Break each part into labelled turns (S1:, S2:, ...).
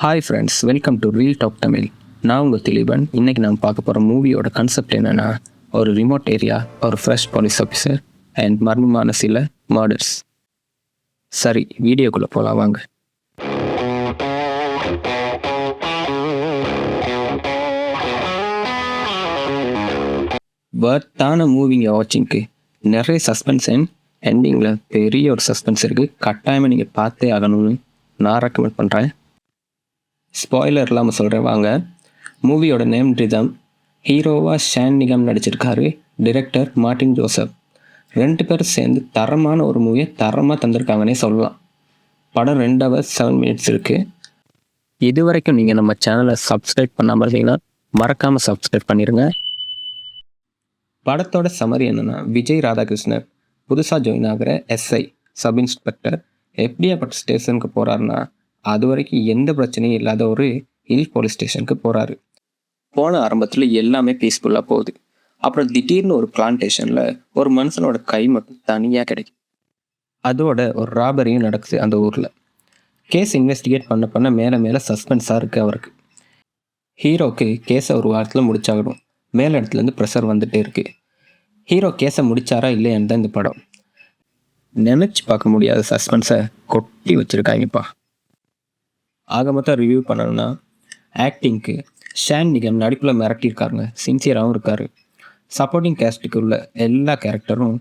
S1: Hi friends, welcome to reel talk Tamil. நான் உங்கள் திலீபன். இன்றைக்கி நான் பார்க்க போகிற மூவியோட கான்செப்ட் என்னென்னா, ஒரு ரிமோட் ஏரியா, ஒரு ஃப்ரெஷ் போலீஸ் ஆஃபீஸர் அண்ட் மர்மமான சில மர்டர்ஸ். சரி, வீடியோக்குள்ளே போகலாம் வாங்க. பர்த்தான மூவிங்க வாட்சிங்க்கு நிறைய சஸ்பென்ஸ் அண்ட் எண்டிங்கில் பெரிய ஒரு சஸ்பென்ஸ் இருக்குது. கட்டாயமாக நீங்கள் பார்த்தே ஆகணும்னு நான் ரெக்கமெண்ட் பண்ணுறேன். ஸ்பாய்லர் இல்லாமல் சொல்கிறேன் வாங்க. மூவியோட நேம் ரிதம். ஹீரோவாக ஷான் நிகம் நடிச்சிருக்காரு. Director Martin Joseph. 2 பேரும் சேர்ந்து தரமான ஒரு மூவியை தரமாக தந்திருக்காங்கன்னே சொல்லலாம். படம் 2 hours 7 minutes இருக்குது. இது வரைக்கும் நீங்கள் நம்ம சேனலை சப்ஸ்கிரைப் பண்ணாமல் இருந்தீங்கன்னா மறக்காமல் சப்ஸ்கிரைப் பண்ணிடுங்க. படத்தோட சம்மரி என்னென்னா, விஜய் ராதாகிருஷ்ணன் புதுசாக ஜாயின் ஆகிற எஸ்ஐ சப் இன்ஸ்பெக்டர் எப்படியாப்பட்ட ஸ்டேஷனுக்கு போகிறாருன்னா, அது வரைக்கும் எந்த பிரச்சனையும் இல்லாத ஒரு ஹில் போலீஸ் ஸ்டேஷனுக்கு போகிறாரு. போன ஆரம்பத்தில் எல்லாமே பீஸ்ஃபுல்லாக போகுது. அப்புறம் திடீர்னு ஒரு பிளான்டேஷனில் ஒரு மனுஷனோட கை மட்டும் தனியாக கிடைக்கும். அதோட ஒரு ராபரியும் நடக்குது அந்த ஊரில். கேஸ் இன்வெஸ்டிகேட் பண்ண மேலே மேலே சஸ்பென்ஸாக இருக்குது அவருக்கு. ஹீரோக்கு கேஸை ஒரு வாரத்தில் முடிச்சாகணும். மேலே இடத்துலேருந்து ப்ரெஷர் வந்துகிட்டே இருக்குது. ஹீரோ கேஸை முடிச்சாரா இல்லையான்னு தான் இந்த படம். நினச்சி பார்க்க முடியாத சஸ்பென்ஸை கொட்டி வச்சுருக்காங்கப்பா. ஆக மொத்தம் ரிவ்யூ பண்ணணும்னா, ஆக்டிங்க்கு ஷான் நிகம் நடிப்பில் மிரட்டியிருக்காருங்க. சின்சியராகவும் இருக்கார். சப்போர்ட்டிங் கேஸ்ட்டுக்கு உள்ள எல்லா கேரக்டரும்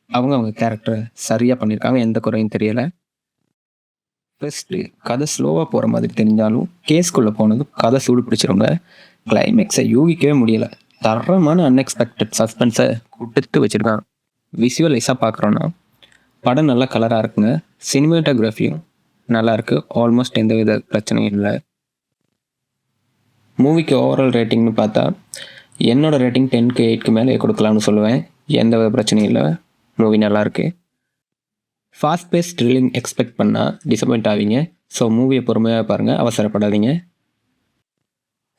S1: அவங்க கேரக்டரை சரியாக பண்ணியிருக்காங்க. எந்த குறையும் தெரியலை. ஃபஸ்ட்டு கதை ஸ்லோவாக போகிற மாதிரி தெரிஞ்சாலும் கேஸ்குள்ளே போனது கதை சூடு பிடிச்சிருங்க. கிளைமேக்ஸை யூகிக்கவே முடியலை. தரமான அன்எக்ஸ்பெக்டட் சஸ்பென்ஸை கொடுத்து வச்சுருக்காங்க. விஷுவலைஸாக பார்க்குறோன்னா படம் நல்லா கலராக இருக்குங்க. சினிமாட்டோகிராஃபியும் நல்லாயிருக்கு. ஆல்மோஸ்ட் எந்த வித பிரச்சனையும் இல்லை. மூவிக்கு ஓவரால் ரேட்டிங்னு பார்த்தா என்னோடய ரேட்டிங் 10க்கு 8க்கு மேலே கொடுக்கலாம்னு சொல்லுவேன். எந்த வித பிரச்சனையும் இல்லை. மூவி நல்லாயிருக்கு. ஃபாஸ்ட் பேஸ் த்ரில்லிங் எக்ஸ்பெக்ட் பண்ணால் டிசப்பாயிண்ட் ஆவீங்க. ஸோ மூவியை பொறுமையாக பாருங்கள், அவசரப்படாதீங்க.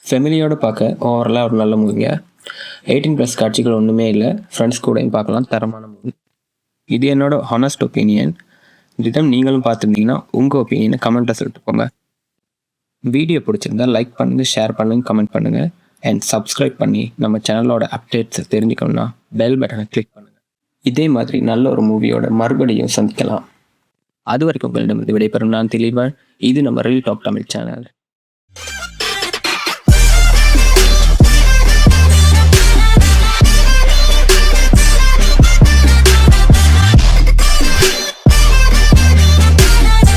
S1: ஃபெமிலியோடு பார்க்க ஓவராலாக ஒரு நல்ல மூவிங்க. 18+ காட்சிகள் ஒன்றுமே இல்லை. ஃப்ரெண்ட்ஸ் கூடயும் பார்க்கலாம். தரமான மூவி. இது என்னோட ஹானஸ்ட் ஒப்பீனியன். இதுதான் நீங்களும் பார்த்துருந்தீங்கன்னா உங்கள் ஒப்பீனியனை கமெண்ட்டில் சொல்லிட்டு போங்க. வீடியோ பிடிச்சிருந்தால் லைக் பண்ணுங்கள், ஷேர் பண்ணுங்கள், கமெண்ட் பண்ணுங்கள் அண்ட் சப்ஸ்கிரைப் பண்ணி நம்ம சேனலோட அப்டேட்ஸை தெரிஞ்சுக்கணும்னா பெல் பட்டனை கிளிக் பண்ணுங்கள். இதே மாதிரி நல்ல ஒரு மூவியோட மறுபடியும் சந்திக்கலாம். அது வரைக்கும் உங்களிடம் விடைபெறும் நான் திலீபன். இது நம்ம ரீல் டாக் தமிழ் சேனல்.